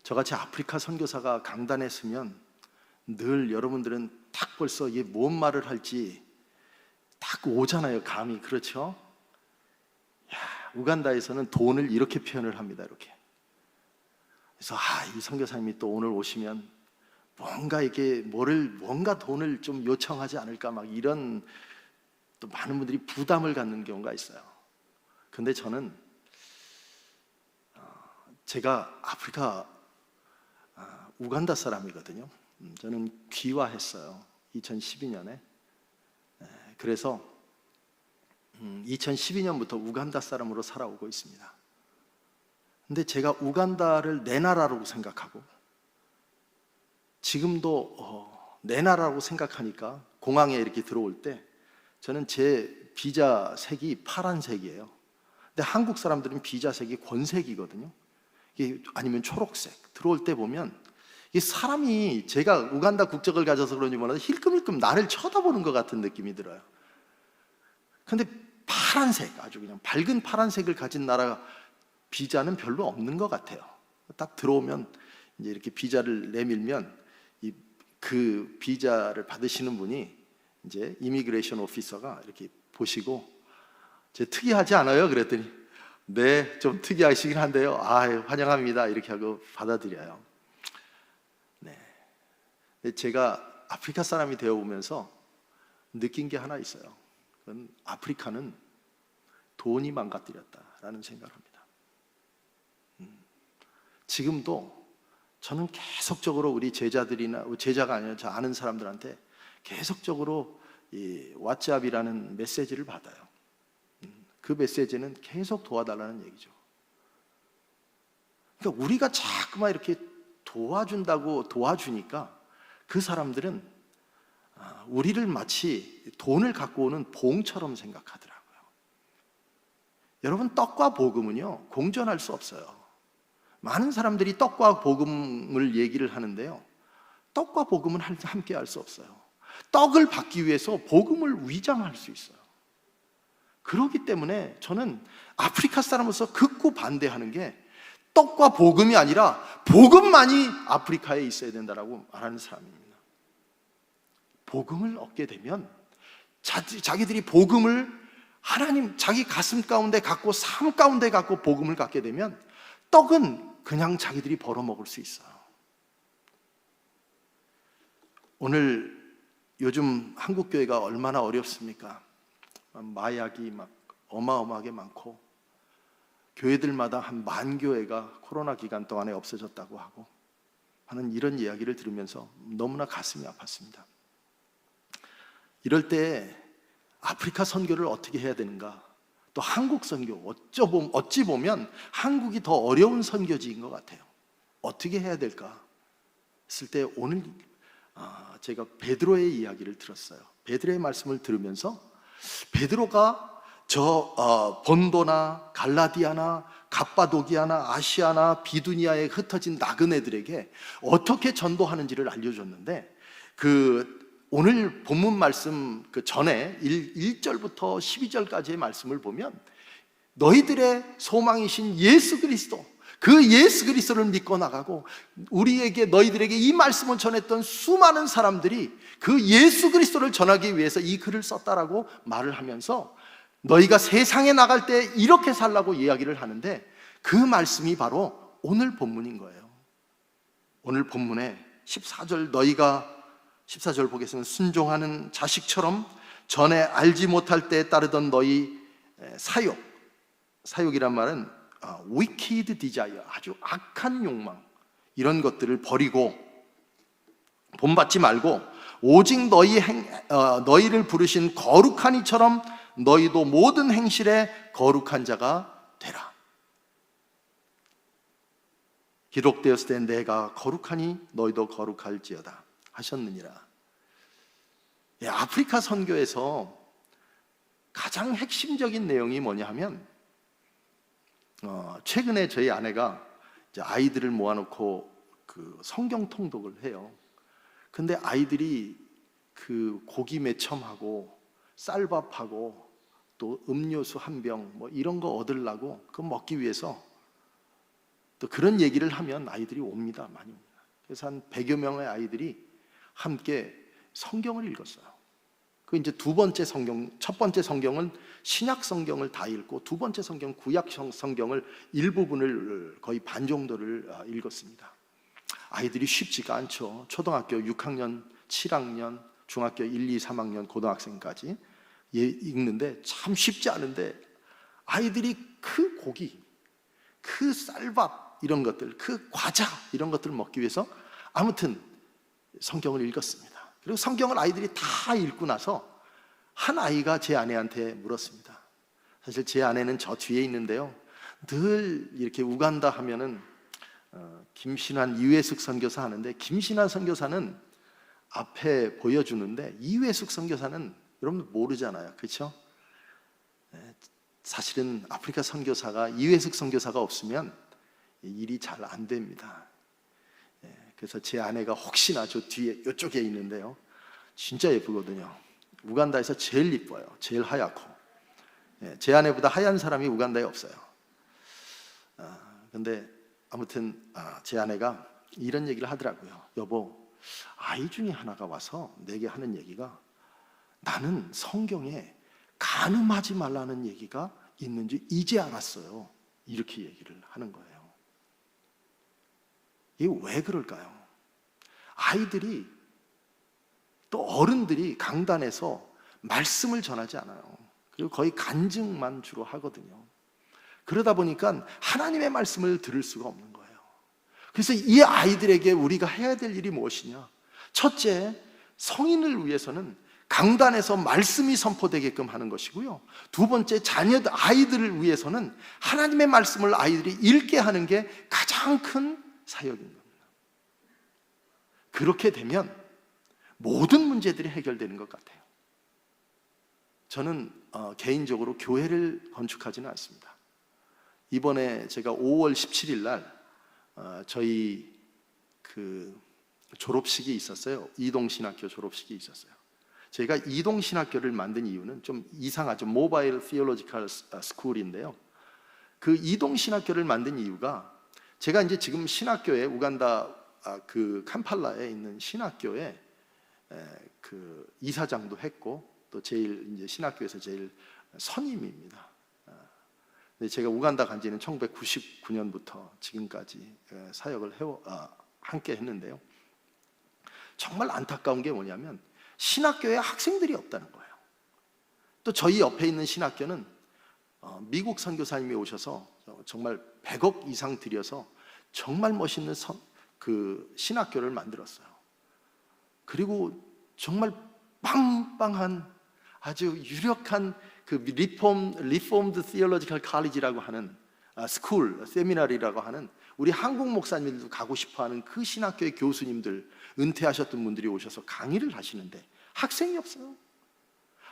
저같이 아프리카 선교사가 강단에 서면 늘 여러분들은 딱 벌써 이게 뭔 말을 할지 딱 오잖아요. 감이. 그렇죠? 야, 우간다에서는 돈을 이렇게 표현을 합니다. 이렇게. 그래서 이 선교사님이 또 오늘 오시면 뭔가 이게 뭔가 돈을 좀 요청하지 않을까, 막 이런, 또 많은 분들이 부담을 갖는 경우가 있어요. 근데 저는 제가 아프리카 우간다 사람이거든요. 저는 귀화했어요. 2012년에. 그래서 2012년부터 우간다 사람으로 살아오고 있습니다. 근데 제가 우간다를 내 나라라고 생각하고, 지금도 내 나라라고 생각하니까 공항에 이렇게 들어올 때 저는 제 비자 색이 파란색이에요. 근데 한국 사람들은 비자 색이 권색이거든요. 아니면 초록색. 들어올 때 보면 이 사람이, 제가 우간다 국적을 가져서 그런지 몰라도 힐끔힐끔 나를 쳐다보는 것 같은 느낌이 들어요. 근데 파란색, 아주 그냥 밝은 파란색을 가진 나라 비자는 별로 없는 것 같아요. 딱 들어오면 이제 이렇게 비자를 내밀면 그 비자를 받으시는 분이 이제 이미그레이션 오피서가 이렇게 보시고, 제 특이하지 않아요? 그랬더니 네, 좀 특이하시긴 한데요. 환영합니다. 이렇게 하고 받아들여요. 네. 근데 제가 아프리카 사람이 되어 보면서 느낀 게 하나 있어요. 그건 아프리카는 돈이 망가뜨렸다라는 생각을 합니다. 지금도 저는 계속적으로 우리 제자들이나, 제자가 아니라 저 아는 사람들한테 계속적으로 이 왓츠앱이라는 메시지를 받아요. 그 메시지는 계속 도와달라는 얘기죠. 그러니까 우리가 자꾸만 이렇게 도와준다고 도와주니까 그 사람들은 우리를 마치 돈을 갖고 오는 봉처럼 생각하더라고요. 여러분, 떡과 복음은요, 공존할 수 없어요. 많은 사람들이 떡과 복음을 얘기를 하는데요, 떡과 복음은 함께 할 수 없어요. 떡을 받기 위해서 복음을 위장할 수 있어요. 그렇기 때문에 저는 아프리카 사람으로서 극구 반대하는 게, 떡과 복음이 아니라 복음만이 아프리카에 있어야 된다라고 말하는 사람입니다. 복음을 얻게 되면 자기들이 복음을 하나님 자기 가슴 가운데 갖고, 삶 가운데 갖고 복음을 갖게 되면 떡은 그냥 자기들이 벌어먹을 수 있어요. 오늘 요즘 한국 교회가 얼마나 어렵습니까? 마약이 막 어마어마하게 많고, 교회들마다 한 10,000교회가 코로나 기간 동안에 없어졌다고 하고 하는 이런 이야기를 들으면서 너무나 가슴이 아팠습니다. 이럴 때 아프리카 선교를 어떻게 해야 되는가? 또 한국 선교, 어찌 보면 한국이 더 어려운 선교지인 것 같아요. 어떻게 해야 될까 했을 때, 오늘 제가 베드로의 이야기를 들었어요. 베드로의 말씀을 들으면서 베드로가 본도나 갈라디아나 갑바도기아나 아시아나 비두니아에 흩어진 나그네들에게 어떻게 전도하는지를 알려줬는데, 오늘 본문 말씀 전에 1절부터 12절까지의 말씀을 보면, 너희들의 소망이신 예수 그리스도, 그 예수 그리스도를 믿고 나가고 너희들에게 이 말씀을 전했던 수많은 사람들이 그 예수 그리스도를 전하기 위해서 이 글을 썼다라고 말을 하면서, 너희가 세상에 나갈 때 이렇게 살라고 이야기를 하는데, 그 말씀이 바로 오늘 본문인 거예요. 오늘 본문에 14절, 너희가 14절 보겠습니다. 순종하는 자식처럼 전에 알지 못할 때 따르던 너희 사욕이란 말은 wicked desire, 아주 악한 욕망, 이런 것들을 버리고 본받지 말고 오직 너희를 부르신 거룩한 이처럼 너희도 모든 행실에 거룩한 자가 되라. 기록되었을 때 내가 거룩하니 너희도 거룩할지어다 하셨느니라. 아프리카 선교에서 가장 핵심적인 내용이 뭐냐 하면, 최근에 저희 아내가 이제 아이들을 모아놓고 성경 통독을 해요. 근데 아이들이 고기 매첨하고 쌀밥하고 또 음료수 한 병 이런 거 얻으려고, 그거 먹기 위해서 또 그런 얘기를 하면 아이들이 옵니다. 많이 옵니다. 그래서 한 100여 명의 아이들이 함께 성경을 읽었어요. 그 이제 두 번째 성경, 첫 번째 성경은 신약 성경을 다 읽고 두 번째 성경 구약 성경을 일부분을 거의 반 정도를 읽었습니다. 아이들이 쉽지가 않죠. 초등학교 6학년, 7학년, 중학교 1, 2, 3학년, 고등학생까지 읽는데 참 쉽지 않은데 아이들이 그 고기, 그 쌀밥 이런 것들, 그 과자 이런 것들을 먹기 위해서 아무튼 성경을 읽었습니다. 그리고 성경을 아이들이 다 읽고 나서 한 아이가 제 아내한테 물었습니다. 사실 제 아내는 저 뒤에 있는데요, 늘 이렇게 우간다 하면은 김신환, 이회숙 선교사 하는데 김신환 선교사는 앞에 보여주는데 이회숙 선교사는 여러분 모르잖아요, 그렇죠? 사실은 아프리카 선교사가 이회숙 선교사가 없으면 일이 잘 안 됩니다. 그래서 제 아내가 혹시나 저 뒤에 이쪽에 있는데요, 진짜 예쁘거든요. 우간다에서 제일 이뻐요. 제일 하얗고. 제 아내보다 하얀 사람이 우간다에 없어요. 근데 아무튼 제 아내가 이런 얘기를 하더라고요. 여보, 아이 중에 하나가 와서 내게 하는 얘기가, 나는 성경에 간음하지 말라는 얘기가 있는지 이제 알았어요. 이렇게 얘기를 하는 거예요. 이게 왜 그럴까요? 아이들이 또 어른들이 강단에서 말씀을 전하지 않아요. 그리고 거의 간증만 주로 하거든요. 그러다 보니까 하나님의 말씀을 들을 수가 없는 거예요. 그래서 이 아이들에게 우리가 해야 될 일이 무엇이냐? 첫째, 성인을 위해서는 강단에서 말씀이 선포되게끔 하는 것이고요. 두 번째, 자녀들, 아이들을 위해서는 하나님의 말씀을 아이들이 읽게 하는 게 가장 큰 사역인 겁니다. 그렇게 되면 모든 문제들이 해결되는 것 같아요. 저는 개인적으로 교회를 건축하지는 않습니다. 이번에 제가 5월 17일 날 저희 그 졸업식이 있었어요. 이동신학교 졸업식이 있었어요. 저희가 이동신학교를 만든 이유는 좀 이상하죠. 모바일 티올로지컬 스쿨인데요. 그 이동신학교를 만든 이유가, 제가 이제 지금 신학교에 우간다 그 캄팔라에 있는 신학교에 그 이사장도 했고 또 제일 이제 신학교에서 제일 선임입니다. 근데 제가 우간다 간 지는 1999년부터 지금까지 사역을 함께 했는데요. 정말 안타까운 게 뭐냐면 신학교에 학생들이 없다는 거예요. 또 저희 옆에 있는 신학교는 미국 선교사님이 오셔서 정말 100억 이상 들여서 정말 멋있는 그 신학교를 만들었어요. 그리고 정말 빵빵한 아주 유력한 그 리폼드 티올로지컬 칼리지라고 하는 스쿨, 세미나리라고 하는, 우리 한국 목사님들도 가고 싶어하는 그 신학교의 교수님들, 은퇴하셨던 분들이 오셔서 강의를 하시는데 학생이 없어요.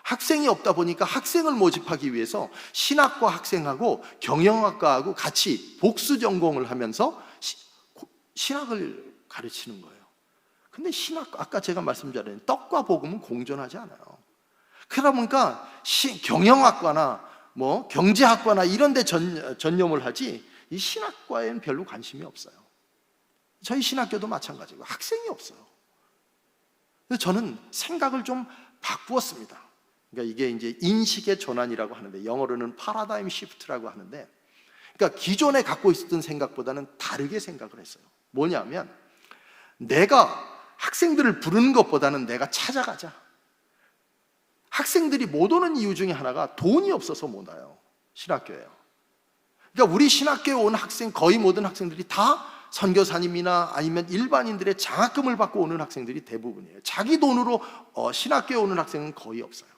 학생이 없다 보니까 학생을 모집하기 위해서 신학과 학생하고 경영학과하고 같이 복수 전공을 하면서 신학을 가르치는 거예요. 근데 신학, 아까 제가 말씀드린 떡과 복음은 공존하지 않아요. 그러다 보니까 경영학과나 뭐 경제학과나 이런 데 전념을 하지 이 신학과에는 별로 관심이 없어요. 저희 신학교도 마찬가지고 학생이 없어요. 그래서 저는 생각을 좀 바꾸었습니다. 그러니까 이게 이제 인식의 전환이라고 하는데, 영어로는 파라다임 시프트라고 하는데, 그러니까 기존에 갖고 있었던 생각보다는 다르게 생각을 했어요. 뭐냐면, 내가 학생들을 부르는 것보다는 내가 찾아가자. 학생들이 못 오는 이유 중에 하나가 돈이 없어서 못 와요. 신학교에요. 그러니까 우리 신학교에 온 학생, 거의 모든 학생들이 다 선교사님이나 아니면 일반인들의 장학금을 받고 오는 학생들이 대부분이에요. 자기 돈으로 신학교에 오는 학생은 거의 없어요.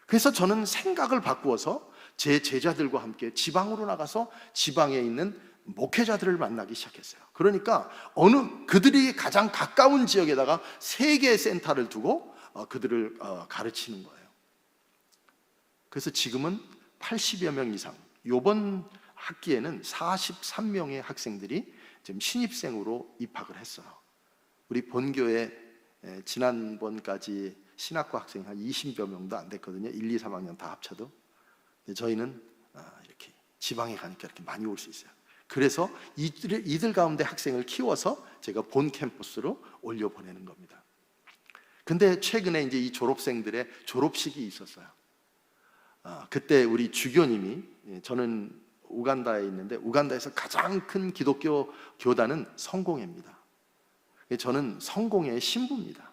그래서 저는 생각을 바꾸어서 제 제자들과 함께 지방으로 나가서 지방에 있는 목회자들을 만나기 시작했어요. 그러니까 그들이 가장 가까운 지역에다가 3개의 센터를 두고 그들을 가르치는 거예요. 그래서 지금은 80여 명 이상, 이번 학기에는 43명의 학생들이 지금 신입생으로 입학을 했어요. 우리 본교에 지난번까지 신학과 학생이 한 20여 명도 안 됐거든요. 1, 2, 3학년 다 합쳐도. 근데 저희는 이렇게 지방에 가니까 이렇게 많이 올 수 있어요. 그래서 이들 가운데 학생을 키워서 제가 본 캠퍼스로 올려보내는 겁니다. 근데 최근에 이제 이 졸업생들의 졸업식이 있었어요. 그때 우리 주교님이, 저는 우간다에 있는데 우간다에서 가장 큰 기독교 교단은 성공회입니다. 저는 성공회의 신부입니다.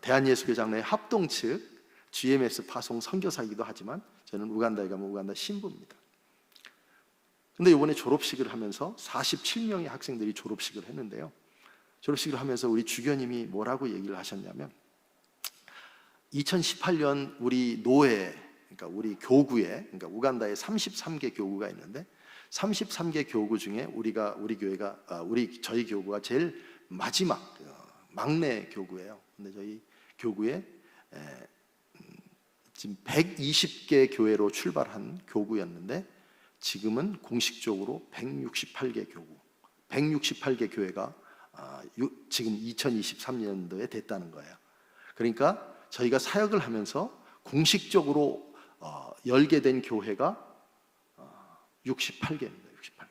대한예수교장로회 합동 측 GMS 파송 선교사이기도 하지만 저는 우간다에 가면 우간다 신부입니다. 근데 이번에 졸업식을 하면서 47명의 학생들이 졸업식을 했는데요, 졸업식을 하면서 우리 주교님이 뭐라고 얘기를 하셨냐면, 2018년 우리 노회, 그러니까 우리 교구에, 그러니까 우간다에 33개 교구가 있는데 33개 교구 중에 저희 교구가 제일 마지막 막내 교구예요. 근데 저희 교구에 지금 120개 교회로 출발한 교구였는데 지금은 공식적으로 168개 교구, 168개 교회가 지금 2023년도에 됐다는 거예요. 그러니까 저희가 사역을 하면서 공식적으로 열게 된 교회가 68개입니다. 68개.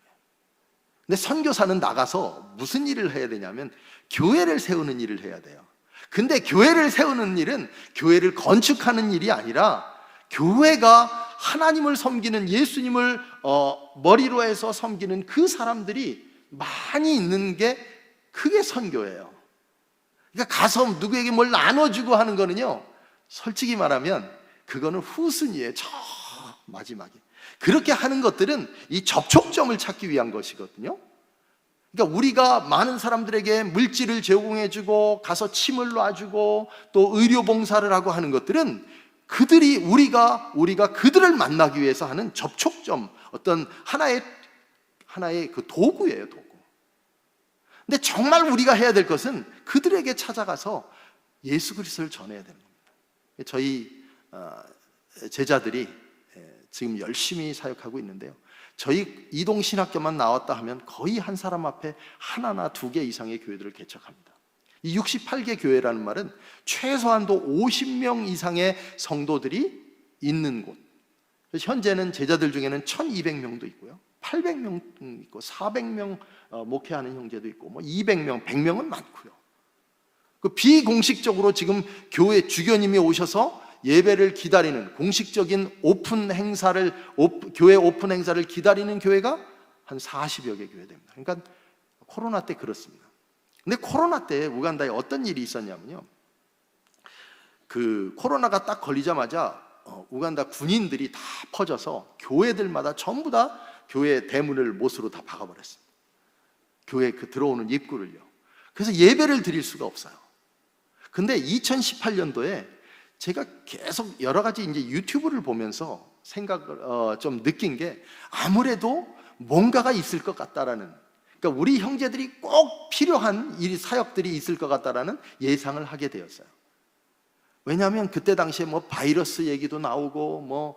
근데 선교사는 나가서 무슨 일을 해야 되냐면 교회를 세우는 일을 해야 돼요. 근데 교회를 세우는 일은 교회를 건축하는 일이 아니라 교회가 하나님을 섬기는, 예수님을 머리로 해서 섬기는 그 사람들이 많이 있는 게 그게 선교예요. 그러니까 가서 누구에게 뭘 나눠주고 하는 거는요, 솔직히 말하면 그거는 후순위에 저 마지막에 그렇게 하는 것들은 이 접촉점을 찾기 위한 것이거든요. 그러니까 우리가 많은 사람들에게 물질을 제공해주고 가서 침을 놔주고 또 의료봉사를 하고 하는 것들은 우리가 그들을 만나기 위해서 하는 접촉점, 어떤 하나의 그 도구예요, 도구. 근데 정말 우리가 해야 될 것은 그들에게 찾아가서 예수 그리스도를 전해야 되는 겁니다. 저희 제자들이 지금 열심히 사역하고 있는데요, 저희 이동신학교만 나왔다 하면 거의 한 사람 앞에 하나나 두 개 이상의 교회들을 개척합니다. 이 68개 교회라는 말은 최소한도 50명 이상의 성도들이 있는 곳. 현재는 제자들 중에는 1200명도 있고요, 800명 있고 400명 목회하는 형제도 있고, 뭐 200명, 100명은 많고요. 그 비공식적으로 지금 교회 주교님이 오셔서 예배를 기다리는 공식적인 교회 오픈 행사를 기다리는 교회가 한 40여 개 교회 됩니다. 그러니까 코로나 때 그렇습니다. 근데 코로나 때 우간다에 어떤 일이 있었냐면요, 그 코로나가 딱 걸리자마자 우간다 군인들이 다 퍼져서 교회들마다 전부 다 교회 대문을 못으로 다 박아버렸습니다. 교회 그 들어오는 입구를요. 그래서 예배를 드릴 수가 없어요. 근데 2018년도에 제가 계속 여러 가지 이제 유튜브를 보면서 생각을 좀 느낀 게, 아무래도 뭔가가 있을 것 같다라는, 그러니까 우리 형제들이 꼭 필요한 사역들이 있을 것 같다라는 예상을 하게 되었어요. 왜냐하면 그때 당시에 뭐 바이러스 얘기도 나오고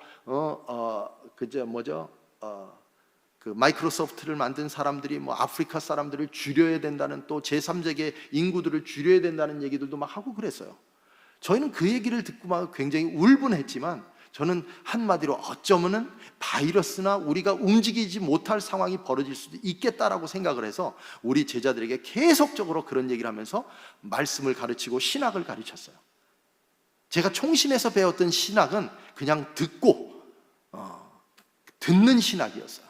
그 마이크로소프트를 만든 사람들이 뭐 아프리카 사람들을 줄여야 된다는, 또 제3세계 인구들을 줄여야 된다는 얘기들도 막 하고 그랬어요. 저희는 그 얘기를 듣고 막 굉장히 울분했지만, 저는 한마디로 어쩌면은 바이러스나 우리가 움직이지 못할 상황이 벌어질 수도 있겠다라고 생각을 해서 우리 제자들에게 계속적으로 그런 얘기를 하면서 말씀을 가르치고 신학을 가르쳤어요. 제가 총신에서 배웠던 신학은 그냥 듣는 신학이었어요.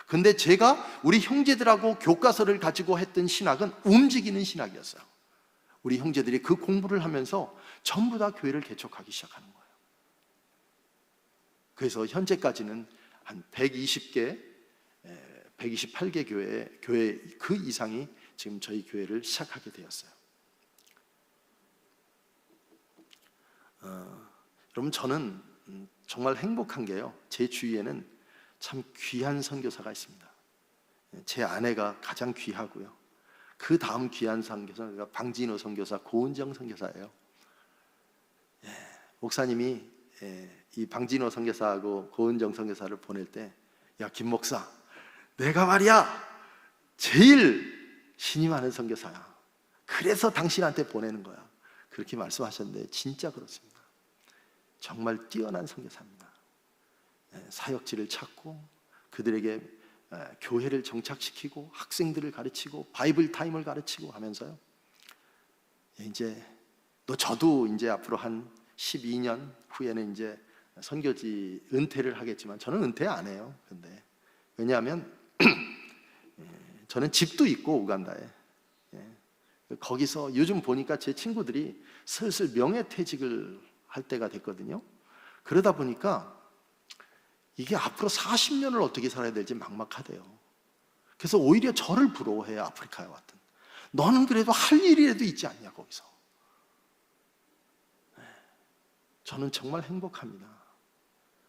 근데 제가 우리 형제들하고 교과서를 가지고 했던 신학은 움직이는 신학이었어요. 우리 형제들이 그 공부를 하면서 전부 다 교회를 개척하기 시작하는 거예요. 그래서 현재까지는 한 128개 교회 그 이상이 지금 저희 교회를 시작하게 되었어요. 여러분, 저는 정말 행복한 게요, 제 주위에는 참 귀한 선교사가 있습니다. 제 아내가 가장 귀하고요, 그 다음 귀한 선교사가 방진호 선교사, 고은정 선교사예요. 목사님이 이 방진호 선교사하고 고은정 선교사를 보낼 때, 야, 김 목사, 내가 말이야 제일 신이 많은 선교사야. 그래서 당신한테 보내는 거야. 그렇게 말씀하셨는데 진짜 그렇습니다. 정말 뛰어난 선교사입니다. 사역지를 찾고 그들에게 교회를 정착시키고 학생들을 가르치고 바이블 타임을 가르치고 하면서요. 이제 저도 이제 앞으로 한 12년 후에는 이제 선교지 은퇴를 하겠지만 저는 은퇴 안 해요. 근데 왜냐하면 저는 집도 있고 우간다에 거기서 요즘 보니까 제 친구들이 슬슬 명예퇴직을 할 때가 됐거든요. 그러다 보니까 이게 앞으로 40년을 어떻게 살아야 될지 막막하대요. 그래서 오히려 저를 부러워해요. 아프리카에 왔던 너는 그래도 할 일이라도 있지 않냐 거기서. 저는 정말 행복합니다.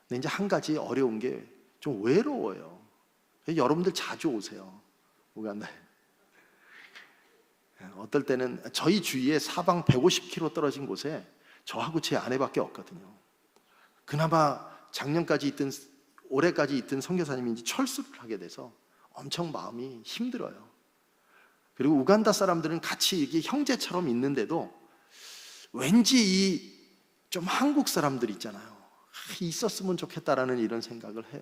근데 이제 한 가지 어려운 게 좀 외로워요. 여러분들 자주 오세요. 우간다에. 어떨 때는 저희 주위에 사방 150km 떨어진 곳에 저하고 제 아내밖에 없거든요. 그나마 작년까지 있던 올해까지 있던 선교사님이 이제 철수를 하게 돼서 엄청 마음이 힘들어요. 그리고 우간다 사람들은 같이 이렇게 형제처럼 있는데도 왠지 이 좀 한국 사람들 있잖아요. 있었으면 좋겠다라는 이런 생각을 해요.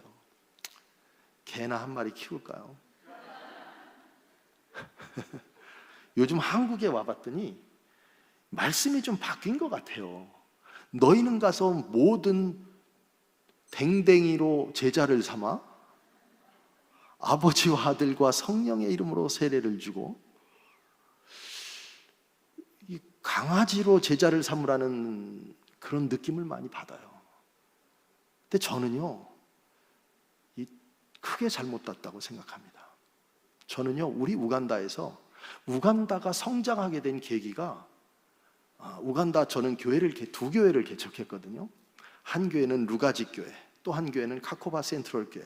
개나 한 마리 키울까요? 요즘 한국에 와봤더니 말씀이 좀 바뀐 것 같아요. 너희는 가서 모든 댕댕이로 제자를 삼아 아버지와 아들과 성령의 이름으로 세례를 주고 이 강아지로 제자를 삼으라는 그런 느낌을 많이 받아요. 근데 저는요 크게 잘못 봤다고 생각합니다. 저는요 우리 우간다가 성장하게 된 계기가 우간다 저는 두 교회를 개척했거든요. 한 교회는 루가지 교회, 또 한 교회는 카코바 센트럴 교회.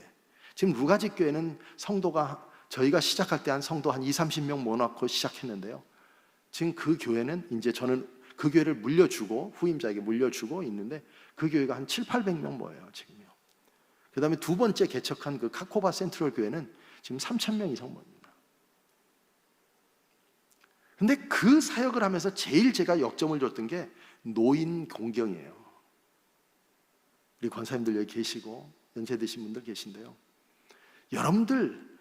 지금 루가지 교회는 성도가 저희가 시작할 때 한 성도 한 20-30명 모아놓고 시작했는데요. 지금 그 교회는 이제 저는 그 교회를 물려주고 후임자에게 물려주고 있는데 그 교회가 한 700-800명 모여요 지금요. 그 다음에 두 번째 개척한 그 카코바 센트럴 교회는 지금 3,000명 이상 모입니다. 근데 그 사역을 하면서 제일 제가 역점을 줬던 게 노인 공경이에요. 우리 권사님들 여기 계시고 연세 드신 분들 계신데요. 여러분들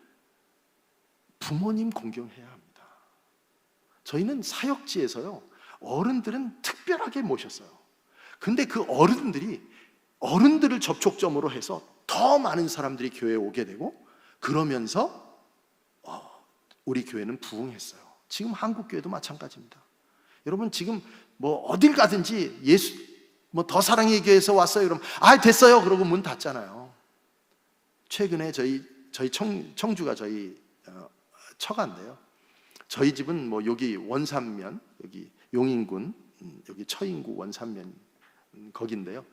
부모님 공경해야 합니다. 저희는 사역지에서요 어른들은 특별하게 모셨어요. 근데 그 어른들을 접촉점으로 해서 더 많은 사람들이 교회에 오게 되고 그러면서 우리 교회는 부흥했어요. 지금 한국 교회도 마찬가지입니다. 여러분 지금 뭐 어딜 가든지 예수 더 사랑의 교회에서 왔어요. 그럼 됐어요. 그러고 문 닫잖아요. 최근에 저희 청주가 저희 처가인데요. 저희 집은 여기 원산면 여기 용인군 여기 처인구 원산면 거긴데요.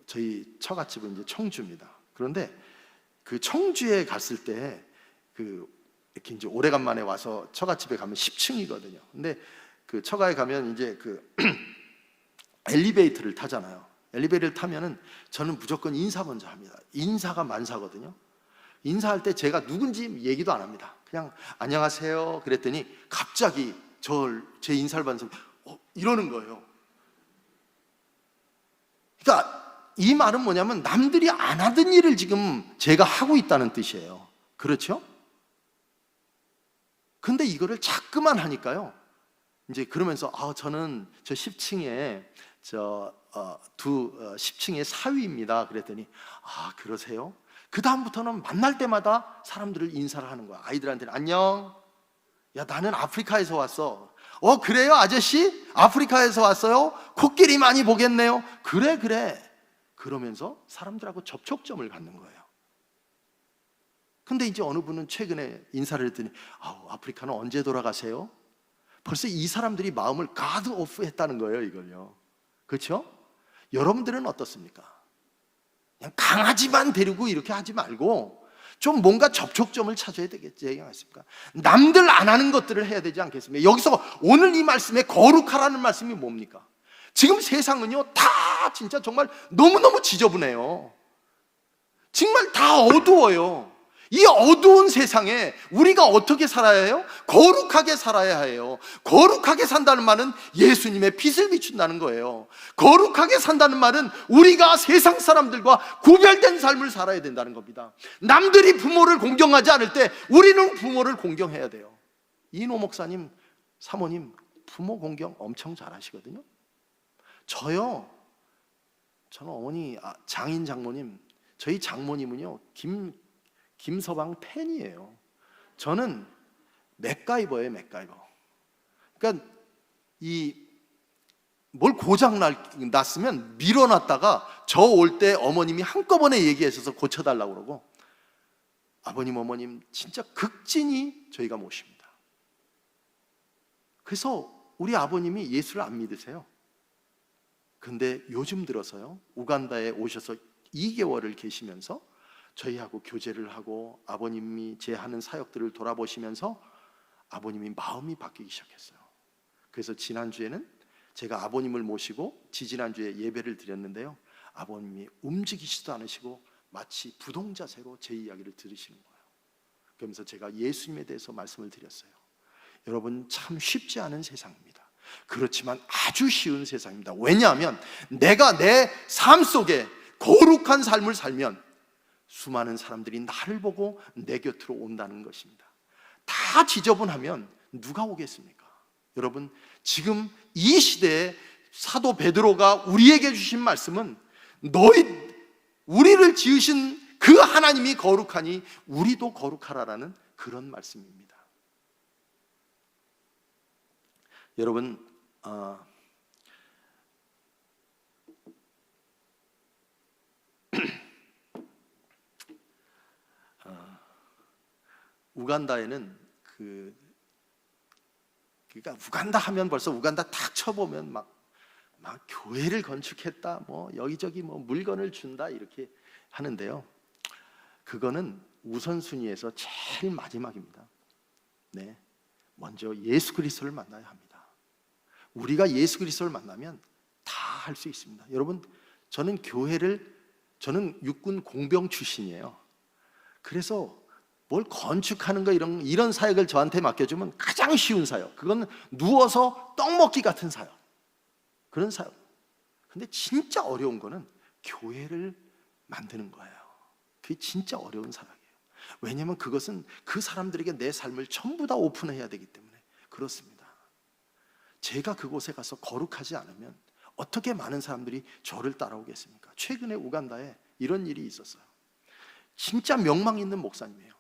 저희 처갓집은 이제 청주입니다. 그런데 그 청주에 갔을 때 이렇게 이제 오래간만에 와서 처갓집에 가면 10층이거든요. 근데 그 처가에 가면 이제 엘리베이터를 타잖아요. 엘리베이터를 타면은 저는 무조건 인사 먼저 합니다. 인사가 만사거든요. 인사할 때 제가 누군지 얘기도 안 합니다. 그냥 안녕하세요 그랬더니 갑자기 제 인사를 받는 사람이 이러는 거예요. 그러니까 이 말은 뭐냐면 남들이 안 하던 일을 지금 제가 하고 있다는 뜻이에요. 그렇죠? 근데 이거를 자꾸만 하니까요. 이제 그러면서 저는 저 10층에 10층의 사위입니다. 그랬더니 그러세요? 그 다음부터는 만날 때마다 사람들을 인사를 하는 거야. 아이들한테는 안녕. 야 나는 아프리카에서 왔어. 그래요 아저씨? 아프리카에서 왔어요? 코끼리 많이 보겠네요. 그래. 그러면서 사람들하고 접촉점을 갖는 거예요. 근데 이제 어느 분은 최근에 인사를 했더니 아프리카는 언제 돌아가세요? 벌써 이 사람들이 마음을 가드 오프 했다는 거예요 이걸요. 그렇죠? 여러분들은 어떻습니까? 그냥 강아지만 데리고 이렇게 하지 말고 좀 뭔가 접촉점을 찾아야 되겠지 않습니까? 남들 안 하는 것들을 해야 되지 않겠습니까? 여기서 오늘 이 말씀에 거룩하라는 말씀이 뭡니까? 지금 세상은요 다 진짜 정말 너무너무 지저분해요. 정말 다 어두워요. 이 어두운 세상에 우리가 어떻게 살아야 해요? 거룩하게 살아야 해요. 거룩하게 산다는 말은 예수님의 빛을 비춘다는 거예요. 거룩하게 산다는 말은 우리가 세상 사람들과 구별된 삶을 살아야 된다는 겁니다. 남들이 부모를 공경하지 않을 때 우리는 부모를 공경해야 돼요. 이노 목사님, 사모님 부모 공경 엄청 잘하시거든요. 저는 어머니, 장인 장모님, 저희 장모님은요 김서방 팬이에요. 저는 맥가이버예요, 맥가이버. 그러니까 뭘 고장 났으면 밀어놨다가 저 올 때 어머님이 한꺼번에 얘기하셔서 고쳐달라고 그러고, 아버님 어머님 진짜 극진히 저희가 모십니다. 그래서 우리 아버님이 예수를 안 믿으세요. 근데 요즘 들어서요, 우간다에 오셔서 2개월을 계시면서 저희하고 교제를 하고 아버님이 제 하는 사역들을 돌아보시면서 아버님이 마음이 바뀌기 시작했어요. 그래서 지난주에는 제가 아버님을 모시고 지지난주에 예배를 드렸는데요, 아버님이 움직이지도 않으시고 마치 부동자세로 제 이야기를 들으시는 거예요. 그러면서 제가 예수님에 대해서 말씀을 드렸어요. 여러분, 참 쉽지 않은 세상입니다. 그렇지만 아주 쉬운 세상입니다. 왜냐하면 내가 내 삶 속에 거룩한 삶을 살면 수많은 사람들이 나를 보고 내 곁으로 온다는 것입니다. 다 지저분하면 누가 오겠습니까? 여러분, 지금 이 시대에 사도 베드로가 우리에게 주신 말씀은 우리를 지으신 그 하나님이 거룩하니 우리도 거룩하라라는 그런 말씀입니다. 여러분, 우간다에는 그러니까 우간다 하면 벌써 우간다 딱 쳐보면 막 교회를 건축했다, 뭐 여기저기 뭐 물건을 준다 이렇게 하는데요, 그거는 우선순위에서 제일 마지막입니다. 네, 먼저 예수 그리스도를 만나야 합니다. 우리가 예수 그리스도를 만나면 다 할 수 있습니다. 여러분, 저는 육군 공병 출신이에요. 그래서 뭘 건축하는 거 이런 사역을 저한테 맡겨주면 가장 쉬운 사역, 그건 누워서 떡 먹기 같은 사역, 그런 사역. 근데 진짜 어려운 거는 교회를 만드는 거예요. 그게 진짜 어려운 사역이에요. 왜냐하면 그것은 그 사람들에게 내 삶을 전부 다 오픈해야 되기 때문에 그렇습니다. 제가 그곳에 가서 거룩하지 않으면 어떻게 많은 사람들이 저를 따라오겠습니까? 최근에 우간다에 이런 일이 있었어요. 진짜 명망 있는 목사님이에요.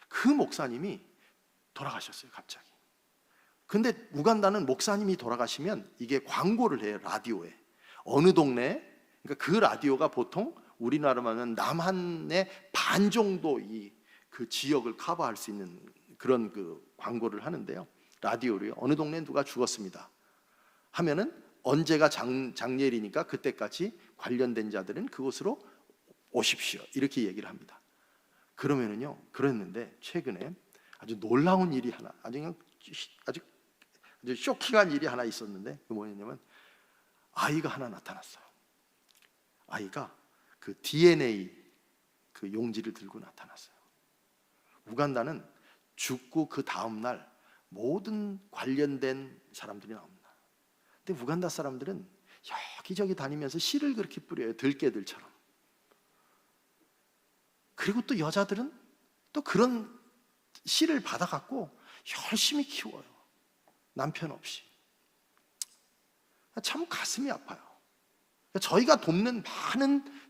그 목사님이 돌아가셨어요, 갑자기. 근데 우간다는 목사님이 돌아가시면 이게 광고를 해요, 라디오에. 어느 동네, 그러니까 그 라디오가 보통 우리나라만은 남한의 반 정도 그 지역을 커버할 수 있는 그런 그 광고를 하는데요, 라디오로요. 어느 동네에 누가 죽었습니다 하면은 언제가 장례일이니까 그때까지 관련된 자들은 그곳으로 오십시오, 이렇게 얘기를 합니다. 그랬는데 최근에 아주 놀라운 일이 하나, 아주 쇼킹한 일이 하나 있었는데, 그 뭐냐면 아이가 하나 나타났어요. 아이가 그 DNA 그 용지를 들고 나타났어요. 우간다는 죽고 그 다음 날 모든 관련된 사람들이 나옵니다. 근데 우간다 사람들은 여기저기 다니면서 씨를 그렇게 뿌려요, 들깨들처럼. 그리고 또 여자들은 또 그런 씨를 받아갖고 열심히 키워요, 남편 없이. 참 가슴이 아파요. 저희가 돕는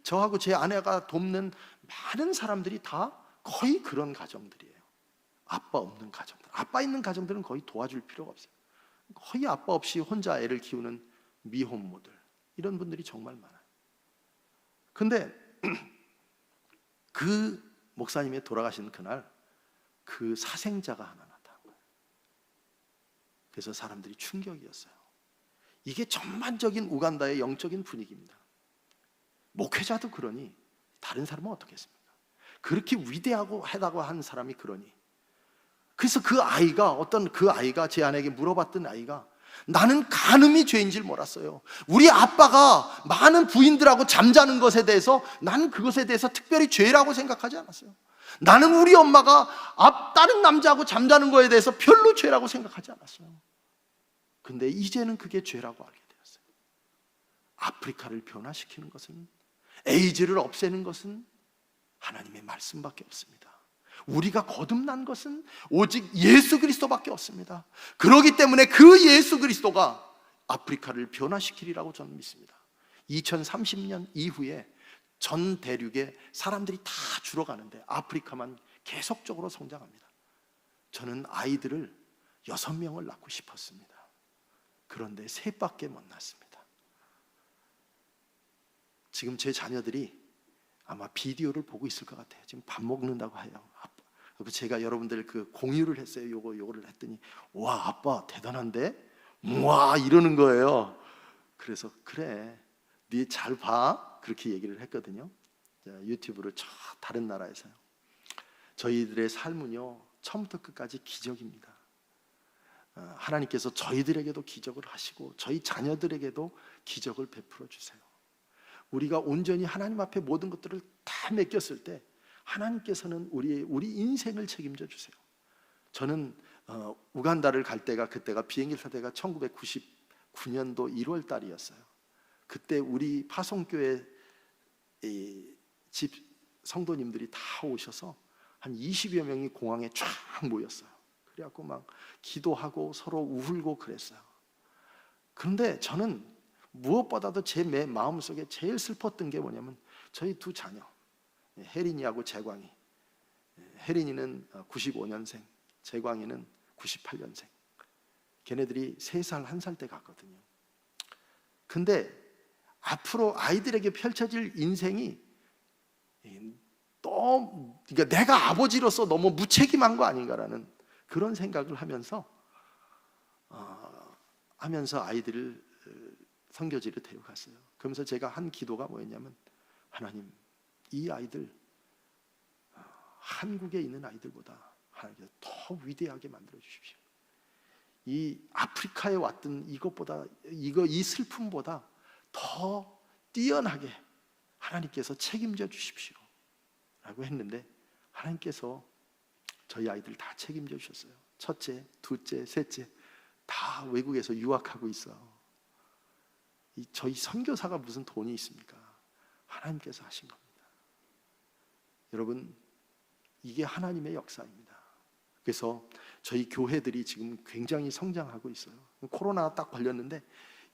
저하고 제 아내가 돕는 많은 사람들이 다 거의 그런 가정들이에요. 아빠 없는 가정들. 아빠 있는 가정들은 거의 도와줄 필요가 없어요. 거의 아빠 없이 혼자 애를 키우는 미혼모들, 이런 분들이 정말 많아요. 근데 그 목사님이 돌아가신 그날 그 사생자가 하나 나타난 거예요. 그래서 사람들이 충격이었어요. 이게 전반적인 우간다의 영적인 분위기입니다. 목회자도 그러니 다른 사람은 어떻겠습니까? 그렇게 위대하고 하다고 한 사람이 그러니. 그래서 그 아이가 제 아내에게 물어봤던 아이가, 나는 간음이 죄인 줄 몰랐어요. 우리 아빠가 많은 부인들하고 잠자는 것에 대해서 나는 그것에 대해서 특별히 죄라고 생각하지 않았어요. 나는 우리 엄마가 다른 남자하고 잠자는 거에 대해서 별로 죄라고 생각하지 않았어요. 근데 이제는 그게 죄라고 알게 되었어요. 아프리카를 변화시키는 것은, 에이즈를 없애는 것은 하나님의 말씀밖에 없습니다. 우리가 거듭난 것은 오직 예수 그리스도밖에 없습니다. 그렇기 때문에 그 예수 그리스도가 아프리카를 변화시키리라고 저는 믿습니다. 2030년 이후에 전 대륙에 사람들이 다 줄어가는데 아프리카만 계속적으로 성장합니다. 저는 아이들을 6명을 낳고 싶었습니다. 그런데 3밖에 못 낳습니다. 지금 제 자녀들이 아마 비디오를 보고 있을 것 같아요. 지금 밥 먹는다고 해요. 제가 여러분들 그 공유를 했어요. 요거를 했더니 와, 아빠 대단한데? 와, 이러는 거예요. 그래서 그래, 네 잘 봐, 그렇게 얘기를 했거든요. 유튜브를 다른 나라에서요. 저희들의 삶은요, 처음부터 끝까지 기적입니다. 하나님께서 저희들에게도 기적을 하시고 저희 자녀들에게도 기적을 베풀어 주세요. 우리가 온전히 하나님 앞에 모든 것들을 다 맡겼을 때 하나님께서는 우리 인생을 책임져 주세요. 저는 우간다를 갈 때가, 그때가 비행기 탈 때가 1999년도 1월 달이었어요. 그때 우리 파송교회 집 성도님들이 다 오셔서 한 20여 명이 공항에 쫙 모였어요. 그래갖고 막 기도하고 서로 울고 그랬어요. 그런데 저는 무엇보다도 제 마음속에 제일 슬펐던 게 뭐냐면 저희 2 자녀, 혜린이하고 재광이. 혜린이는 95년생, 재광이는 98년생. 걔네들이 3살, 1살 때 갔거든요. 근데 앞으로 아이들에게 펼쳐질 인생이 그러니까 내가 아버지로서 너무 무책임한 거 아닌가라는 그런 생각을 하면서 아이들을 선교지를 데려갔어요. 그러면서 제가 한 기도가 뭐였냐면, 하나님, 이 아이들 한국에 있는 아이들보다 하나님께서 더 위대하게 만들어 주십시오. 이 아프리카에 왔던 이 슬픔보다 더 뛰어나게 하나님께서 책임져 주십시오 라고 했는데, 하나님께서 저희 아이들 다 책임져 주셨어요. 첫째, 둘째, 셋째 다 외국에서 유학하고 있어요. 저희 선교사가 무슨 돈이 있습니까? 하나님께서 하신 겁니다. 여러분, 이게 하나님의 역사입니다. 그래서 저희 교회들이 지금 굉장히 성장하고 있어요. 코로나 딱 걸렸는데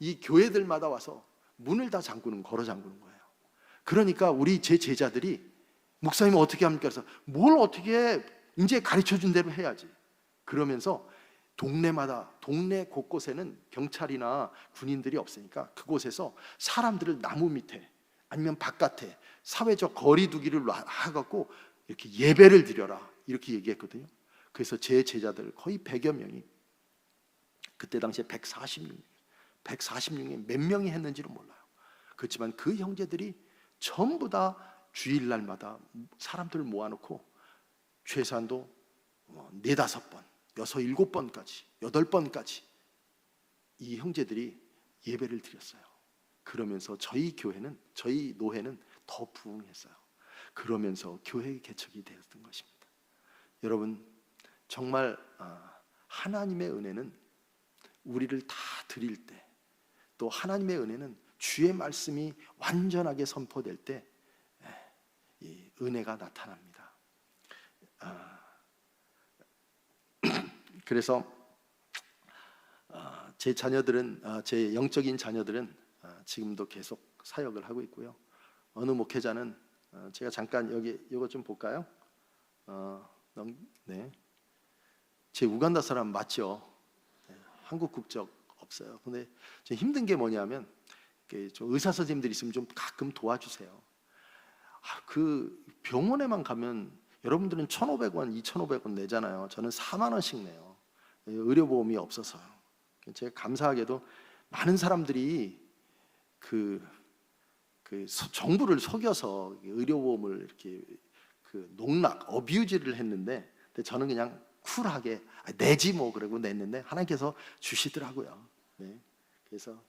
이 교회들마다 와서 문을 다 걸어 잠그는 거예요. 그러니까 제 제자들이, 목사님 어떻게 합니까? 그래서 뭘 어떻게 해? 이제 가르쳐 준 대로 해야지. 그러면서 동네 곳곳에는 경찰이나 군인들이 없으니까 그곳에서 사람들을 나무 밑에 아니면 바깥에 사회적 거리 두기를 하갖고 이렇게 예배를 드려라, 이렇게 얘기했거든요. 그래서 제 제자들 거의 100여 명이, 그때 당시에 146명 몇 명이 했는지는 몰라요. 그렇지만 그 형제들이 전부 다 주일날마다 사람들을 모아놓고 최소한도 4, 5번, 6, 7번까지, 8번까지 이 형제들이 예배를 드렸어요. 그러면서 저희 노회는 더 부흥했어요. 그러면서 교회 개척이 되었던 것입니다. 여러분, 정말 하나님의 은혜는 우리를 다 드릴 때, 또 하나님의 은혜는 주의 말씀이 완전하게 선포될 때 이 은혜가 나타납니다. 그래서 제 자녀들은, 제 영적인 자녀들은 지금도 계속 사역을 하고 있고요. 어느 목회자는, 제가 잠깐 이거 좀 볼까요? 네, 제 우간다 사람 맞죠? 네, 한국 국적 없어요. 근데 좀 힘든 게 뭐냐면, 좀 의사 선생님들 있으면 좀 가끔 도와주세요. 그 병원에만 가면 여러분들은 1,500원, 2,500원 내잖아요. 저는 4만 원씩 내요. 의료보험이 없어서요. 제가 감사하게도 많은 사람들이 정부를 속여서 의료보험을 이렇게 어뷰즈를 했는데, 저는 그냥 쿨하게 내지 뭐 그러고 냈는데 하나님께서 주시더라고요. 네. 그래서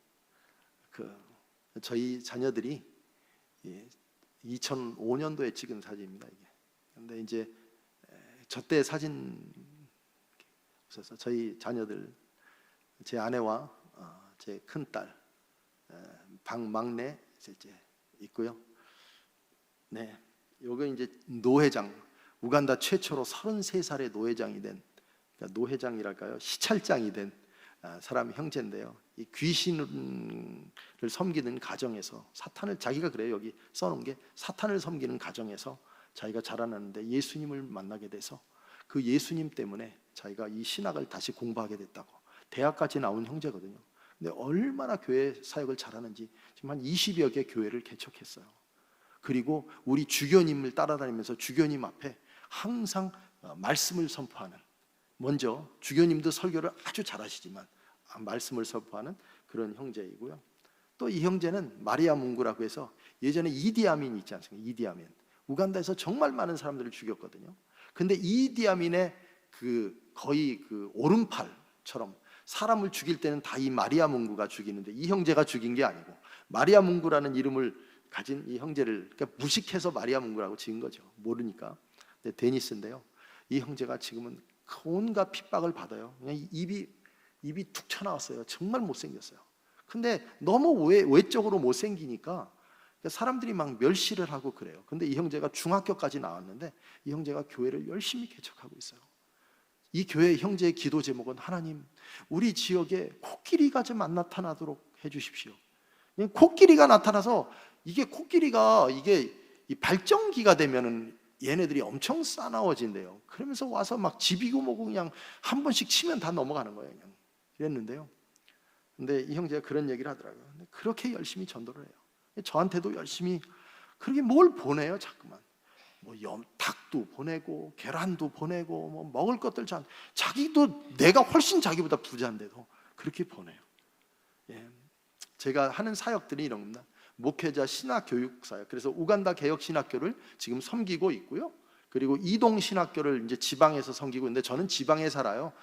저희 자녀들이 2005년도에 찍은 사진입니다. 이게 근데 이제 저때 사진 보셔서 저희 자녀들, 제 아내와 제 큰딸, 막내 셋째 있고요. 네, 요거 이제 노회장, 우간다 최초로 33살의 노회장이 된, 그러니까 노회장이랄까요, 시찰장이 된 사람 형제인데요. 이 귀신을 섬기는 가정에서 사탄을, 자기가 그래요. 여기 써놓은 게 사탄을 섬기는 가정에서 자기가 자라났는데 예수님을 만나게 돼서 그 예수님 때문에 자기가 이 신학을 다시 공부하게 됐다고. 대학까지 나온 형제거든요. 근데 얼마나 교회 사역을 잘하는지 지금 한 20여 개 교회를 개척했어요. 그리고 우리 주교님을 따라다니면서 주교님 앞에 항상 말씀을 선포하는, 먼저 주교님도 설교를 아주 잘하시지만 말씀을 선포하는 그런 형제이고요. 또 이 형제는 마리아 문구라고 해서 예전에 이디아민 있지 않습니까? 이디아민, 우간다에서 정말 많은 사람들을 죽였거든요. 근데 이디아민의 거의 오른팔처럼 사람을 죽일 때는 다 이 마리아 문구가 죽이는데 이 형제가 죽인 게 아니고 마리아 문구라는 이름을 가진 이 형제를 그러니까 무식해서 마리아 문구라고 지은 거죠. 모르니까. 근데 데니스인데요. 이 형제가 지금은 온갖 핍박을 받아요. 그냥 입이 툭 튀어나왔어요. 정말 못생겼어요. 근데 너무 외적으로 못생기니까 사람들이 막 멸시를 하고 그래요. 근데 이 형제가 중학교까지 나왔는데 이 형제가 교회를 열심히 개척하고 있어요. 이 교회 형제의 기도 제목은 하나님, 우리 지역에 코끼리가 좀 안 나타나도록 해주십시오. 코끼리가 나타나서 코끼리가 이 발정기가 되면은 얘네들이 엄청 싸나워진대요. 그러면서 와서 막 집이고 뭐고 그냥 한 번씩 치면 다 넘어가는 거예요. 그냥 이랬는데요. 근데 이 형제가 그런 얘기를 하더라고요. 근데 그렇게 열심히 전도를 해요. 저한테도 열심히 그렇게 뭘 보내요, 자꾸만. 뭐 닭도 보내고 계란도 보내고 뭐 먹을 것들 자기도 내가 훨씬 자기보다 부자인데도 그렇게 보내요. 예. 제가 하는 사역들이 이런 겁니다. 목회자 신학교육 사역. 그래서 우간다 개혁 신학교를 지금 섬기고 있고요. 그리고 이동 신학교를 이제 지방에서 섬기고 있는데 저는 지방에 살아요.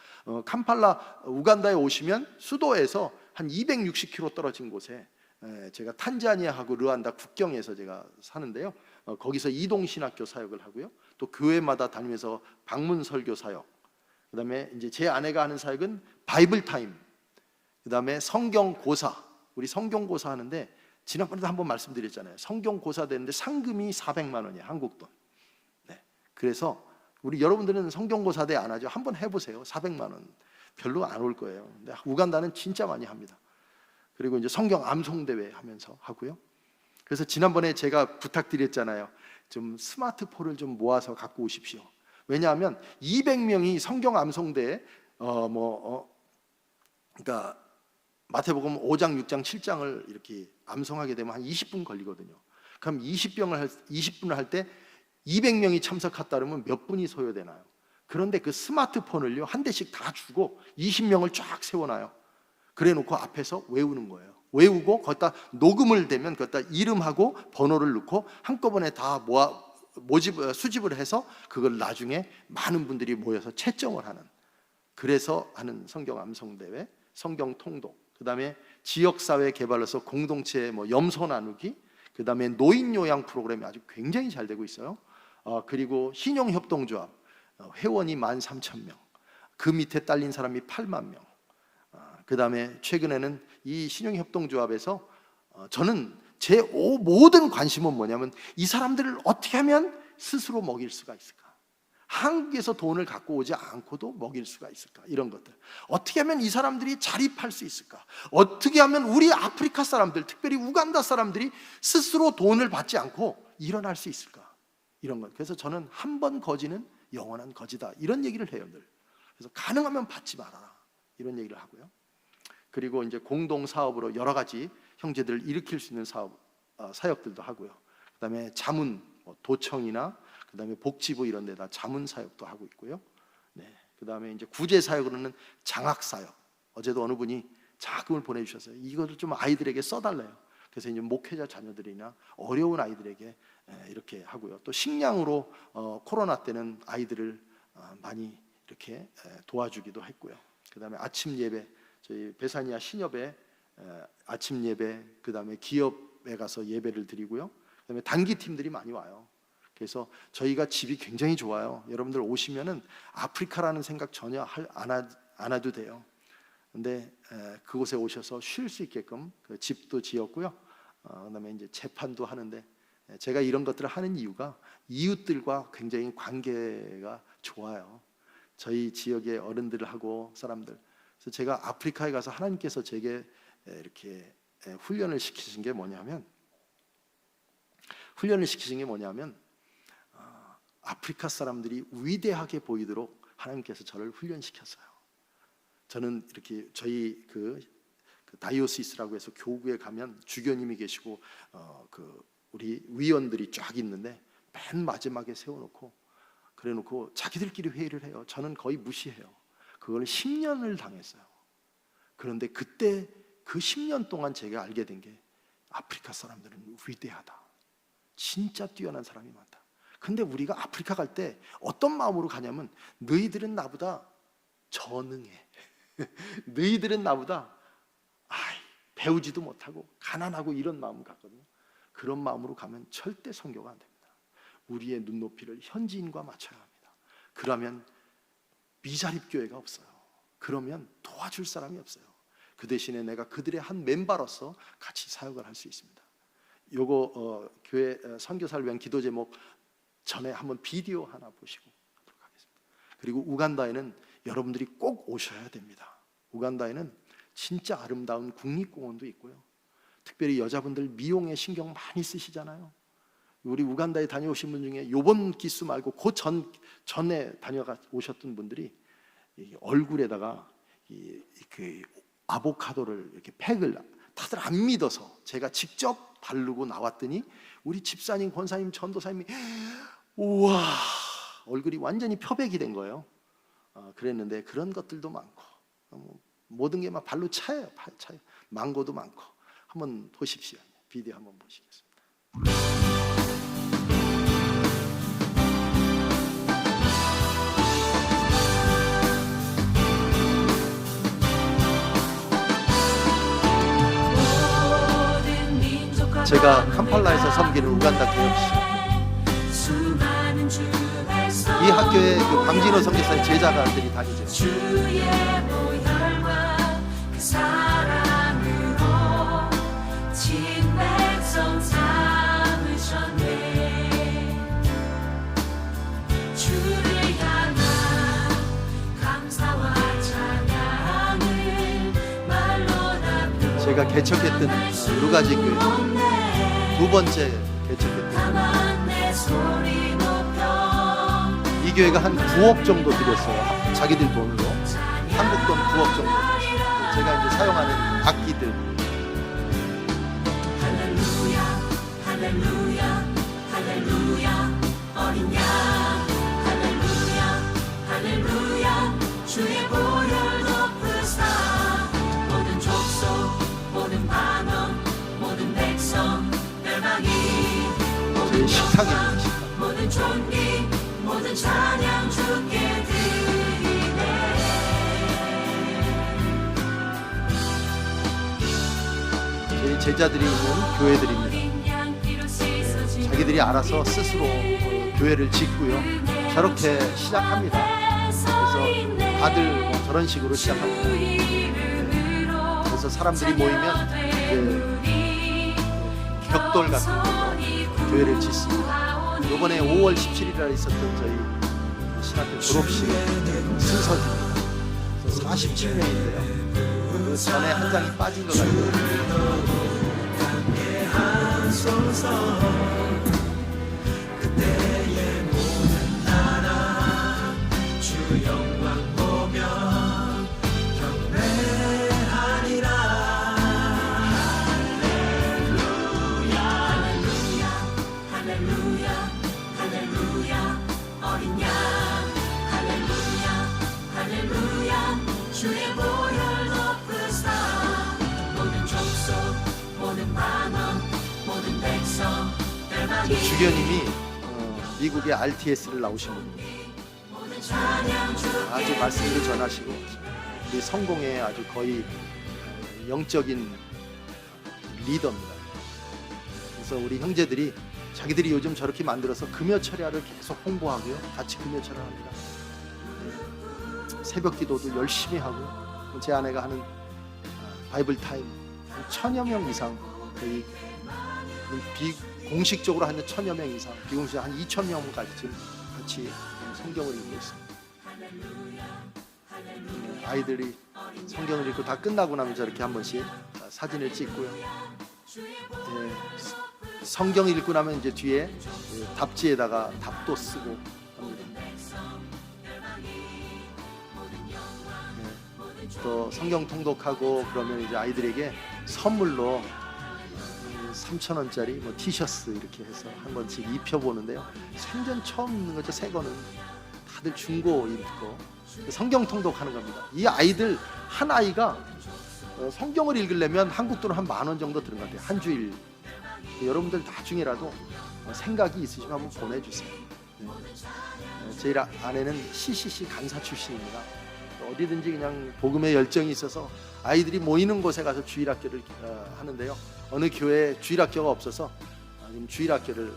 캄팔라 우간다에 오시면 수도에서 한 260km 떨어진 곳에 제가 탄자니아하고 르완다 국경에서 제가 사는데요. 거기서 이동 신학교 사역을 하고요. 또 교회마다 다니면서 방문 설교 사역. 그다음에 이제 제 아내가 하는 사역은 바이블 타임. 그다음에 성경 고사. 우리 성경 고사 하는데 지난번에도 한번 말씀드렸잖아요. 성경 고사 되는데 상금이 400만 원이에요. 한국 돈. 네. 그래서 우리 여러분들은 성경 고사대 안 하죠? 한번 해보세요. 400만 원. 별로 안 올 거예요. 근데 우간다는 진짜 많이 합니다. 그리고 이제 성경 암송 대회 하면서 하고요. 그래서 지난번에 제가 부탁드렸잖아요. 좀 스마트폰을 좀 모아서 갖고 오십시오. 왜냐하면 200명이 성경 암송 대회 그러니까 마태복음 5장, 6장, 7장을 이렇게 암송하게 되면 한 20분 걸리거든요. 그럼 20분을 할 때 200명이 참석했다 그러면 몇 분이 소요되나요? 그런데 그 스마트폰을요 한 대씩 다 주고 20명을 쫙 세워놔요. 그래 놓고 앞에서 외우는 거예요. 외우고 거기다 녹음을 대면 거기다 이름하고 번호를 넣고 한꺼번에 다 수집을 해서 그걸 나중에 많은 분들이 모여서 채점을 하는, 그래서 하는 성경 암송대회, 성경 통독, 그 다음에 지역사회 개발로서 공동체 염소 나누기, 그 다음에 노인 요양 프로그램이 아주 굉장히 잘 되고 있어요. 그리고 신용협동조합 회원이 13,000명, 그 밑에 딸린 사람이 8만 명. 그 다음에 최근에는 이 신용협동조합에서 저는 제 모든 관심은 뭐냐면 이 사람들을 어떻게 하면 스스로 먹일 수가 있을까? 한국에서 돈을 갖고 오지 않고도 먹일 수가 있을까? 이런 것들 어떻게 하면 이 사람들이 자립할 수 있을까? 어떻게 하면 우리 아프리카 사람들, 특별히 우간다 사람들이 스스로 돈을 받지 않고 일어날 수 있을까? 이런 것. 그래서 저는 한 번 거지는 영원한 거지다, 이런 얘기를 해요 늘. 그래서 가능하면 받지 말아라, 이런 얘기를 하고요. 그리고 이제 공동 사업으로 여러 가지 형제들을 일으킬 수 있는 사역들도 하고요. 그다음에 자문, 도청이나 그다음에 복지부 이런 데다 자문 사역도 하고 있고요. 네. 그다음에 이제 구제 사역으로는 장학 사역. 어제도 어느 분이 자금을 보내주셨어요. 이거를 좀 아이들에게 써달래요. 그래서 이제 목회자 자녀들이나 어려운 아이들에게 이렇게 하고요. 또 식량으로 코로나 때는 아이들을 많이 이렇게 도와주기도 했고요. 그다음에 아침 예배, 저희 베사니아 신협에 아침 예배, 그 다음에 기업에 가서 예배를 드리고요. 그 다음에 단기 팀들이 많이 와요. 그래서 저희가 집이 굉장히 좋아요. 여러분들 오시면은 아프리카라는 생각 전혀 안 해도 돼요. 근데 그곳에 오셔서 쉴 수 있게끔 그 집도 지었고요. 그다음에 이제 재판도 하는데, 제가 이런 것들을 하는 이유가 이웃들과 굉장히 관계가 좋아요. 저희 지역의 어른들하고 사람들. 그래서 제가 아프리카에 가서 하나님께서 제게 이렇게 훈련을 시키신 게 뭐냐면 아프리카 사람들이 위대하게 보이도록 하나님께서 저를 훈련시켰어요. 저는 이렇게 저희 그 다이오시스라고 해서 교구에 가면 주교님이 계시고 우리 위원들이 쫙 있는데 맨 마지막에 세워놓고 그래놓고 자기들끼리 회의를 해요. 저는 거의 무시해요. 그걸 10년을 당했어요. 그런데 그때 그 10년 동안 제가 알게 된 게 아프리카 사람들은 위대하다. 진짜 뛰어난 사람이 많다. 근데 우리가 아프리카 갈 때 어떤 마음으로 가냐면 너희들은 나보다 전능해. 너희들은 나보다 배우지도 못하고 가난하고 이런 마음을 갖거든요. 그런 마음으로 가면 절대 선교가 안 됩니다. 우리의 눈높이를 현지인과 맞춰야 합니다. 그러면 미자립교회가 없어요. 그러면 도와줄 사람이 없어요. 그 대신에 내가 그들의 한 멤버로서 같이 사역을 할 수 있습니다. 요거 교회 선교사를 위한 기도 제목 전에 한번 비디오 하나 보시고 하도록 하겠습니다. 그리고 우간다에는 여러분들이 꼭 오셔야 됩니다. 우간다에는 진짜 아름다운 국립공원도 있고요. 특별히 여자분들 미용에 신경 많이 쓰시잖아요. 우리 우간다에 다녀오신 분 중에 요번 기수 말고 그 전에 다녀가 오셨던 분들이 얼굴에다가 그 아보카도를 이렇게 팩을 다들 안 믿어서 제가 직접 바르고 나왔더니 우리 집사님, 권사님, 전도사님이 우와 얼굴이 완전히 표백이 된 거예요. 그랬는데 그런 것들도 많고 모든 게 막 발로 차요. 망고도 많고. 한번 보십시오. 비디오 한번 보시겠습니다. 제가 캄팔라에서 섬기는 우간다 교역시, 이 학교에 그 방진호 선교사의 제자가들이 다니죠. 제가 개척했던 루가지 교회 두 번째 개척했던 이 교회가 한 9억 정도 들였어요. 자기들 돈으로 한국 돈 9억 정도 들였어요. 제가 이제 사용하는 악기들 할렐루야 할렐루야 할렐루야 어린 양 할렐루야 할렐루야 주의 보혈 높으사 모든 족속 모든 반원 모든 백성 멸망이 제 식탁입니다. 식탁. 모든 존귀 모든 찬양 주께 드리네. 제 제자들이 있는 교회들입니다. 자기들이 알아서 스스로 교회를 짓고요. 저렇게 시작합니다. 그래서 다들 뭐 저런 식으로 시작합니다. 그래서 사람들이 모이면 벽돌 같은 걸로 교회를 짓습니다. 이번에 5월 17일에 있었던 저희 신학교 졸업식 순서입니다. 47명인데요. 그 전에 한 장이 빠진 것 같아요. 그때의 모든 나라 주 영광 보며 경배하리라. 할렐루야 할렐루야 할렐루야 어린 양 할렐루야 할렐루야 주의 보혈 높으사 모든 족속 모든 반원 모든 백성 제 주교님이 미국의 RTS를 나오신 분입니다. 아주 말씀도 전하시고 우리 성공의 아주 거의 영적인 리더입니다. 그래서 우리 형제들이 자기들이 요즘 저렇게 만들어서 금요 철야를 계속 홍보하고요. 같이 금요 철야를 합니다. 새벽 기도도 열심히 하고, 제 아내가 하는 바이블 타임 한 1000여 명 이상, 거의 비공식적으로 하는 1000여 명 이상, 비공식적으로 한 2000명까지 지금 같이 성경을 읽고 있습니다. 아이들이 성경을 읽고 다 끝나고 나면 저렇게 한 번씩 사진을 찍고요. 성경 읽고 나면 이제 뒤에 답지에다가 답도 쓰고 합니다. 또 성경 통독하고 그러면 이제 아이들에게 선물로 3,000원짜리 뭐 티셔츠 이렇게 해서 한 번씩 입혀보는데요. 생전 처음 입는 거죠. 새 거는 다들 중고 입고 성경 통독하는 겁니다. 이 아이들 한 아이가 성경을 읽으려면 한국 돈으로 한 10,000원 정도 드는 것 같아요. 한 주일. 여러분들 나중에라도 생각이 있으시면 한번 보내주세요. 제 아내는 CCC 간사 출신입니다. 어디든지 그냥 복음의 열정이 있어서 아이들이 모이는 곳에 가서 주일학교를 하는데요. 어느 교회에 주일학교가 없어서 지금 주일학교를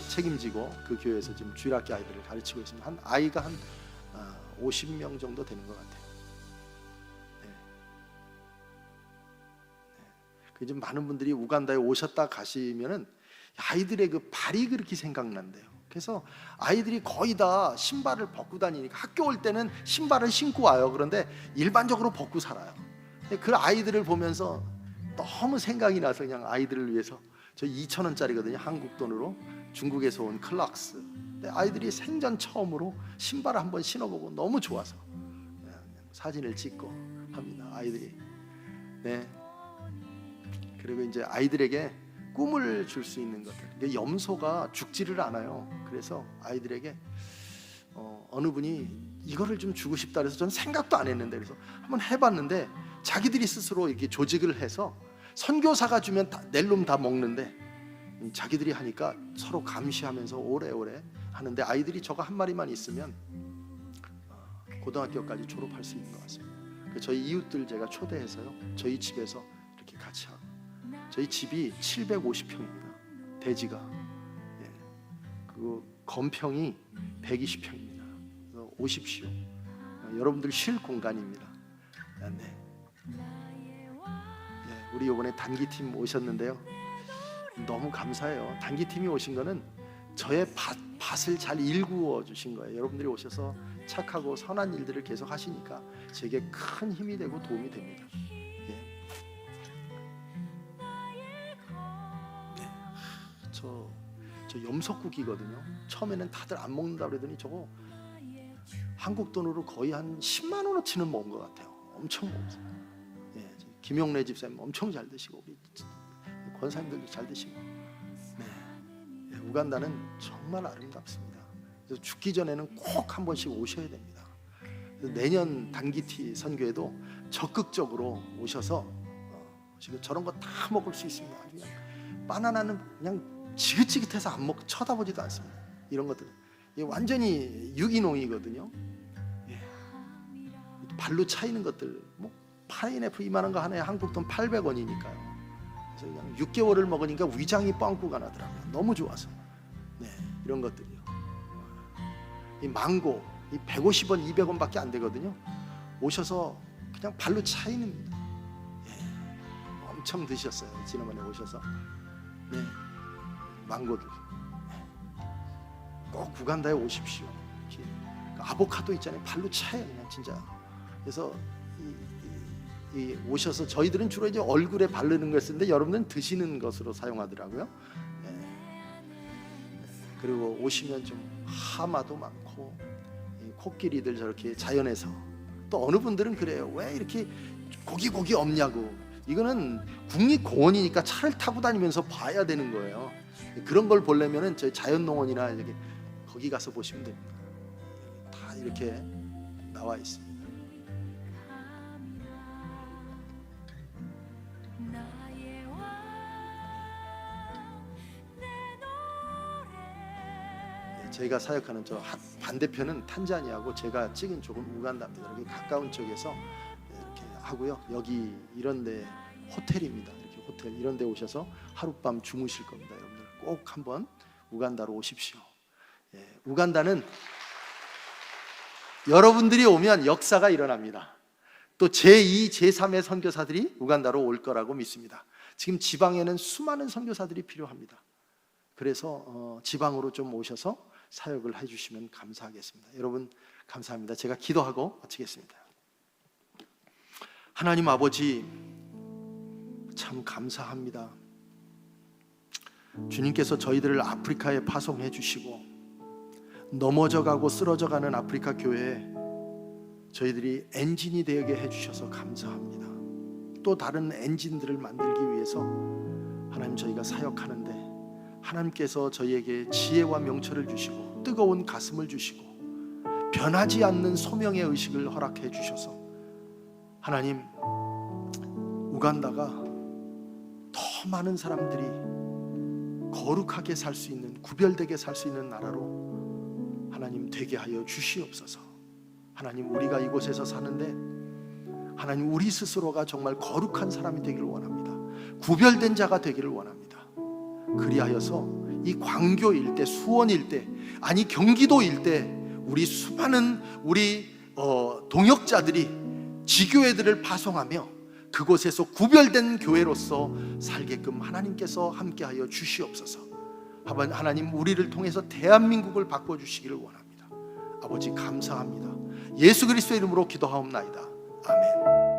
책임지고 그 교회에서 지금 주일학교 아이들을 가르치고 있습니다. 한 아이가 한 50명 정도 되는 것 같아요. 좀 많은 분들이 우간다에 오셨다 가시면은 아이들의 그 발이 그렇게 생각난대요. 그래서 아이들이 거의 다 신발을 벗고 다니니까 학교 올 때는 신발을 신고 와요. 그런데 일반적으로 벗고 살아요. 그 아이들을 보면서 너무 생각이 나서 그냥 아이들을 위해서, 저 2,000원짜리거든요. 한국 돈으로 중국에서 온 클락스. 근데 아이들이 생전 처음으로 신발을 한번 신어보고 너무 좋아서 그냥 사진을 찍고 합니다. 아이들이. 네. 그리고 이제 아이들에게 꿈을 줄 수 있는 것들. 염소가 죽지를 않아요. 그래서 아이들에게 어느 분이 이거를 좀 주고 싶다 그래서 저는 생각도 안 했는데, 그래서 한번 해봤는데 자기들이 스스로 이렇게 조직을 해서 선교사가 주면 낼 놈 다 먹는데 자기들이 하니까 서로 감시하면서 오래오래 하는데, 아이들이 저거 한 마리만 있으면 고등학교까지 졸업할 수 있는 것 같습니다. 저희 이웃들 제가 초대해서요, 저희 집에서 이렇게 같이 하고. 저희 집이 750평입니다. 대지가. 그 건평이 120평입니다. 오십시오. 여러분들 쉴 공간입니다. 네. 우리 이번에 단기팀 오셨는데요. 너무 감사해요. 단기팀이 오신 거는 저의 밭을 잘 일구어 주신 거예요. 여러분들이 오셔서 착하고 선한 일들을 계속 하시니까 제게 큰 힘이 되고 도움이 됩니다. 저 염소국이거든요. 처음에는 다들 안 먹는다 그러더니 저거 한국 돈으로 거의 한 10만 원어치는 먹은 것 같아요. 엄청 먹었어요. 김용래 집사님 엄청 잘 드시고 우리 권사님들도 잘 드시고. 우간다는 정말 아름답습니다. 그래서 죽기 전에는 꼭 한 번씩 오셔야 됩니다. 내년 단기티 선교에도 적극적으로 오셔서 저런 거 다 먹을 수 있습니다. 그냥 바나나는 그냥 지긋지긋해서 안 먹고 쳐다보지도 않습니다. 이런 것들 완전히 유기농이거든요. 발로 차이는 것들, 뭐 파인애플 이만한 거 하나에 한국 돈 800원이니까요. 그래서 그냥 6개월을 먹으니까 위장이 뻥꾸가 나더라고요. 너무 좋아서. 이런 것들이요. 이 망고 이 150원, 200원밖에 안 되거든요. 오셔서 그냥 발로 차이는 엄청 드셨어요. 지난번에 오셔서. 망고들 꼭 우간다에 오십시오. 아보카도 있잖아요. 발로 차요 그냥 진짜. 그래서 이 오셔서 저희들은 주로 이제 얼굴에 바르는 걸 쓰는데 여러분들은 드시는 것으로 사용하더라고요. 그리고 오시면 좀 하마도 많고 코끼리들 저렇게 자연에서, 또 어느 분들은 그래요. 왜 이렇게 고기 없냐고. 이거는 국립공원이니까 차를 타고 다니면서 봐야 되는 거예요. 그런 걸 보려면은 저희 자연농원이나 이렇게 거기 가서 보시면 됩니다. 다 이렇게 나와 있습니다. 저희가 사역하는 저 반대편은 탄자니아고 제가 찍은 쪽은 우간다입니다. 여기 가까운 쪽에서 이렇게 하고요. 여기 이런데 호텔입니다. 이렇게 호텔 이런데 오셔서 하룻밤 주무실 겁니다. 여러분들 꼭 한번 우간다로 오십시오. 우간다는 여러분들이 오면 역사가 일어납니다. 또 제2, 제3의 선교사들이 우간다로 올 거라고 믿습니다. 지금 지방에는 수많은 선교사들이 필요합니다. 그래서 지방으로 좀 오셔서 사역을 해주시면 감사하겠습니다. 여러분 감사합니다. 제가 기도하고 마치겠습니다. 하나님 아버지, 참 감사합니다. 주님께서 저희들을 아프리카에 파송해 주시고 넘어져가고 쓰러져가는 아프리카 교회에 저희들이 엔진이 되게 해주셔서 감사합니다. 또 다른 엔진들을 만들기 위해서 하나님 저희가 사역하는데 하나님께서 저희에게 지혜와 명철을 주시고 뜨거운 가슴을 주시고 변하지 않는 소명의 의식을 허락해 주셔서 하나님, 우간다가 더 많은 사람들이 거룩하게 살 수 있는, 구별되게 살 수 있는 나라로 하나님 되게 하여 주시옵소서. 하나님, 우리가 이곳에서 사는데 하나님, 우리 스스로가 정말 거룩한 사람이 되기를 원합니다. 구별된 자가 되기를 원합니다. 그리하여서 이 광교 일대, 수원 일대, 아니 경기도 일대 우리 수많은 우리 동역자들이 지교회들을 파송하며 그곳에서 구별된 교회로서 살게끔 하나님께서 함께하여 주시옵소서. 하나님, 우리를 통해서 대한민국을 바꿔주시기를 원합니다. 아버지 감사합니다. 예수 그리스도의 이름으로 기도하옵나이다. 아멘.